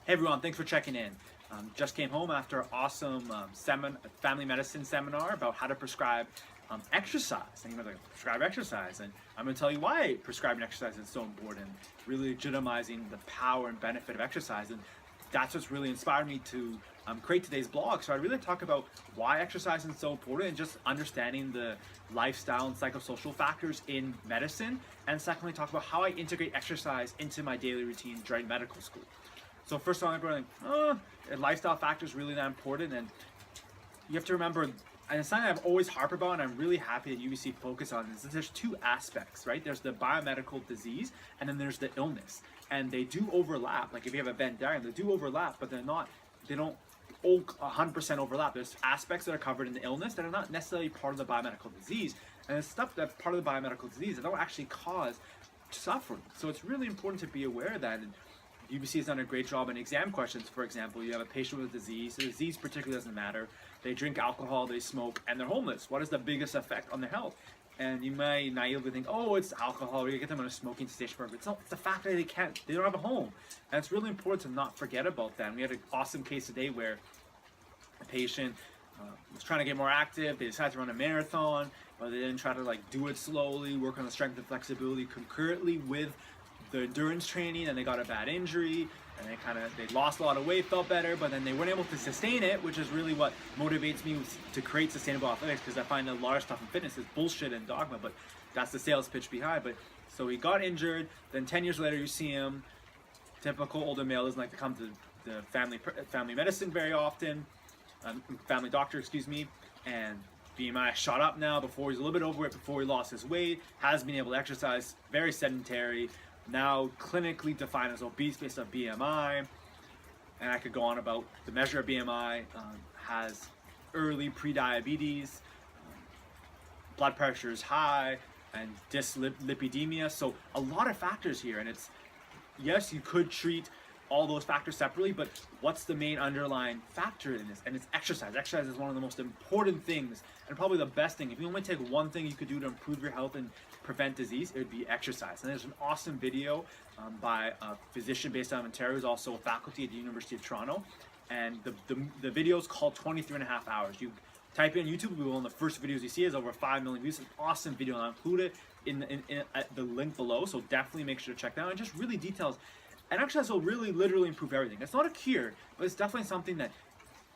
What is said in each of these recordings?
Hey everyone, thanks for checking in. Just came home after an awesome family medicine seminar about how to prescribe exercise. And you're like, prescribe exercise? And I'm going to tell you why prescribing exercise is so important, really legitimizing the power and benefit of exercise. And that's what's really inspired me to create today's blog. So I really talk about why exercise is so important and just understanding the lifestyle and psychosocial factors in medicine. And secondly, talk about how I integrate exercise into my daily routine during medical school. So first of all, everyone, lifestyle factor is really that important, and you have to remember, and it's something I've always harped about, and I'm really happy that UBC focus on, is that there's two aspects, right? There's the biomedical disease, and then there's the illness, and they do overlap. Like if you have a Venn diagram, they do overlap, but they don't all 100% overlap. There's aspects that are covered in the illness that are not necessarily part of the biomedical disease, and there's stuff that's part of the biomedical disease that don't actually cause suffering. So it's really important to be aware of that. And UBC has done a great job in exam questions. For example, you have a patient with a disease. The disease particularly doesn't matter. They drink alcohol, they smoke, and they're homeless. What is the biggest effect on their health? And you may naively think, oh, it's alcohol. You get them on a smoking cessation program. It's the fact that they don't have a home. And it's really important to not forget about that. And we had an awesome case today where a patient was trying to get more active. They decided to run a marathon, but they didn't try to do it slowly, work on the strength and flexibility concurrently with the endurance training, and they got a bad injury, and they lost a lot of weight, felt better, but then they weren't able to sustain it, which is really what motivates me to create sustainable athletics, because I find a lot of stuff in fitness is bullshit and dogma, but that's the sales pitch behind. But so he got injured, then 10 years later you see him, typical older male, doesn't like to come to the family medicine very often, family doctor, excuse me, and BMI shot up now. Before he's a little bit overweight, before he lost his weight, has been able to exercise, very sedentary, now clinically defined as obese based on BMI, and I could go on about the measure of BMI, has early pre-diabetes, blood pressure is high, and dyslipidemia. So a lot of factors here, and it's, yes, you could treat all those factors separately, but what's the main underlying factor in this? And it's exercise. Exercise is one of the most important things, and probably the best thing. If you only take one thing you could do to improve your health and prevent disease, it would be exercise. And there's an awesome video by a physician based out of Ontario, who's also a faculty at the University of Toronto, and the video is called 23 and a half hours. You type in YouTube Google, and the first videos you see is over 5 million views. It's an awesome video, and I'll include it in the link below, so definitely make sure to check that out. It just really details, and exercise will really literally improve everything. It's not a cure, but it's definitely something that,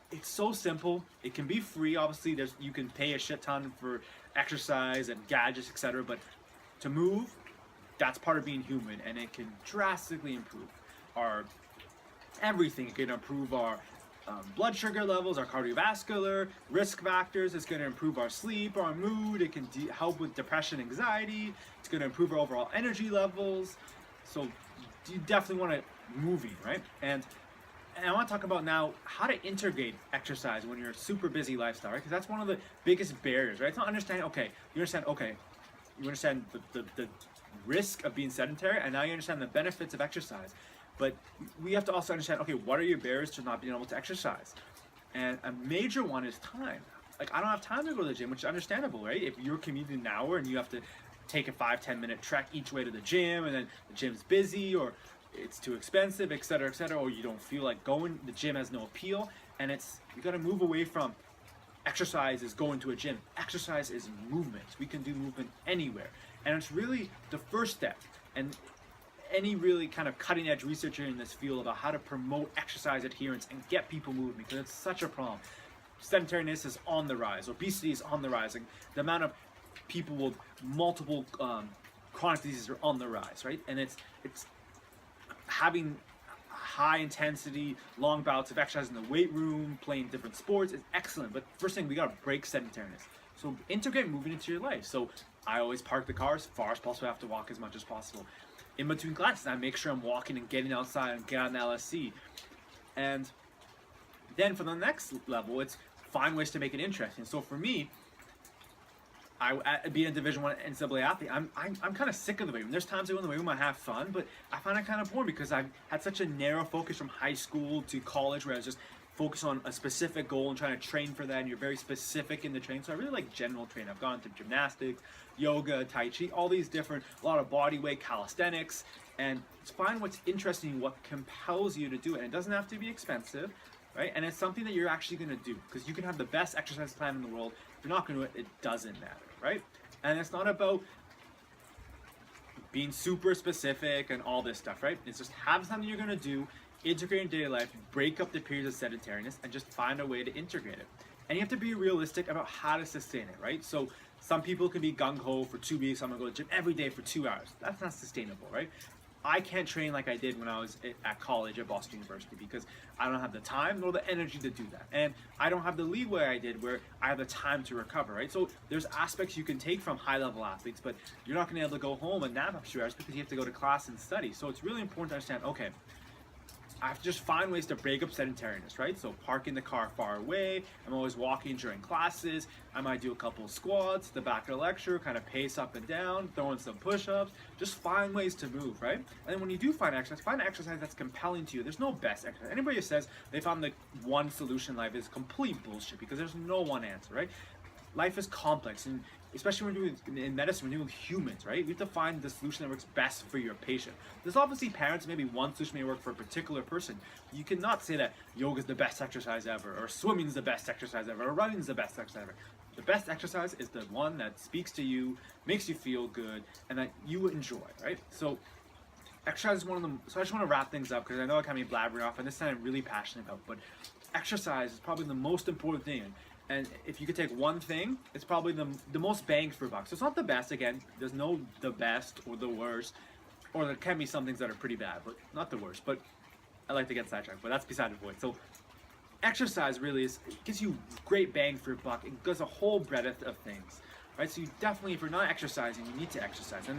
it's so simple. It can be free. Obviously, you can pay a shit ton for exercise and gadgets, etc. But to move, that's part of being human, and it can drastically improve our everything. It can improve our blood sugar levels, our cardiovascular risk factors. It's going to improve our sleep, our mood. It can help with depression, anxiety. It's going to improve our overall energy levels. So you definitely want to moving, right? And I want to talk about now how to integrate exercise when you're a super busy lifestyle, right? Because that's one of the biggest barriers, right? It's not understanding, you understand the risk of being sedentary, and now you understand the benefits of exercise. But we have to also understand, okay, what are your barriers to not being able to exercise? And a major one is time. Like, I don't have time to go to the gym, which is understandable, right? If you're commuting an hour and you have to take a 5-10 minute trek each way to the gym, and then the gym's busy, or it's too expensive, etc., or you don't feel like going, the gym has no appeal, and you got to move away from exercise is going to a gym. Exercise is movement. We can do movement anywhere, and it's really the first step. And any really kind of cutting edge researcher in this field about how to promote exercise adherence and get people moving, because it's such a problem. Sedentariness is on the rise. Obesity is on the rise. And the amount of people with multiple chronic diseases are on the rise, right? And it's having high intensity, long bouts of exercise in the weight room, playing different sports is excellent. But first thing, we gotta break sedentariness. So integrate movement into your life. So I always park the car as far as possible. I have to walk as much as possible. In between classes, I make sure I'm walking and getting outside and get on the LSC. And then for the next level, it's find ways to make it interesting. So for me, being a Division I NCAA athlete, I'm kind of sick of the weight room. There's times I go in the weight room, I have fun, but I find it kind of boring because I've had such a narrow focus from high school to college, where I was just focus on a specific goal and trying to train for that, and you're very specific in the training. So I really like general training. I've gone through gymnastics, yoga, tai chi, all these different, a lot of body weight, calisthenics, and find what's interesting, what compels you to do it. And it doesn't have to be expensive, right? And it's something that you're actually going to do, because you can have the best exercise plan in the world. If you're not going to do it, it doesn't matter, right? And it's not about being super specific and all this stuff, right? It's just have something you're going to do, integrate in daily life, break up the periods of sedentariness, and just find a way to integrate it. And you have to be realistic about how to sustain it, right? So some people can be gung-ho for 2 weeks. I'm gonna go to the gym every day for 2 hours. That's not sustainable, right? I can't train like I did when I was at college at Boston University, because I don't have the time nor the energy to do that. And I don't have the leeway I did where I have the time to recover, right? So there's aspects you can take from high-level athletes, but you're not gonna be able to go home and nap after 2 hours because you have to go to class and study. So it's really important to understand, okay, I have to just find ways to break up sedentariness, right? So parking the car far away. I'm always walking during classes. I might do a couple of squats, the back of the lecture, kind of pace up and down, throw in some push-ups. Just find ways to move, right? And then when you do find an exercise that's compelling to you. There's no best exercise. Anybody who says they found the one solution in life is complete bullshit, because there's no one answer, right? Life is complex, and especially when we're doing in medicine, we're dealing with humans, right? We have to find the solution that works best for your patient. There's obviously parents, maybe one solution may work for a particular person. You cannot say that yoga is the best exercise ever, or swimming is the best exercise ever, or running is the best exercise ever. The best exercise is the one that speaks to you, makes you feel good, and that you enjoy, right? So exercise is one of them. So I just want to wrap things up, because I know I kind of be blabbering off, and this is something I'm really passionate about, but exercise is probably the most important thing. And if you could take one thing, it's probably the most bang for buck. So it's not the best, again, there's no the best or the worst, or there can be some things that are pretty bad, but not the worst. But I like to get sidetracked, but that's beside the point. So exercise really gives you great bang for your buck. It does a whole breadth of things, right? So you definitely, if you're not exercising, you need to exercise.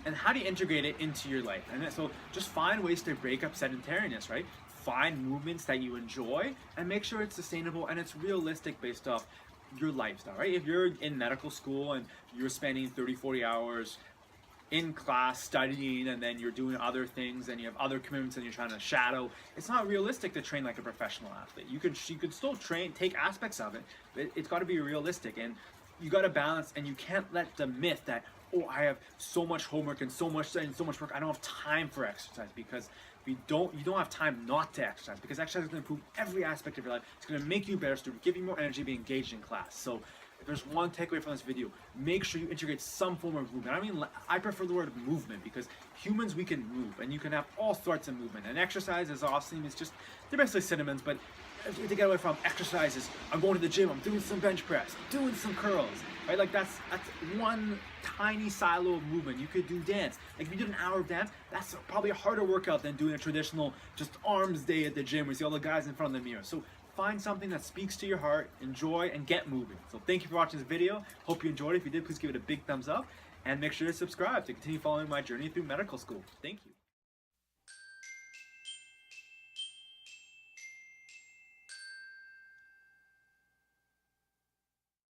And how do you integrate it into your life? And so just find ways to break up sedentariness, right? Find movements that you enjoy and make sure it's sustainable and it's realistic based off your lifestyle, right? If you're in medical school and you're spending 30, 40 hours in class studying, and then you're doing other things and you have other commitments and you're trying to shadow, it's not realistic to train like a professional athlete. You could still train, take aspects of it, but it's got to be realistic, and you got to balance. And you can't let the myth that, oh, I have so much homework and so much study and so much work, I don't have time for exercise, because you don't have time not to exercise, because exercise is going to improve every aspect of your life. It's going to make you better, so to give you more energy, be engaged in class. So if there's one takeaway from this video, make sure you integrate some form of movement. I mean, I prefer the word movement, because humans, we can move, and you can have all sorts of movement. And exercise is awesome. It's just, they're basically synonyms, but to get away from exercises, I'm going to the gym, I'm doing some bench press, doing some curls, right? Like that's one tiny silo of movement. You could do dance. Like if you did an hour of dance, that's probably a harder workout than doing a traditional just arms day at the gym where you see all the guys in front of the mirror. So find something that speaks to your heart, enjoy, and get moving. So thank you for watching this video. Hope you enjoyed it. If you did, please give it a big thumbs up, and make sure to subscribe to continue following my journey through medical school. Thank you.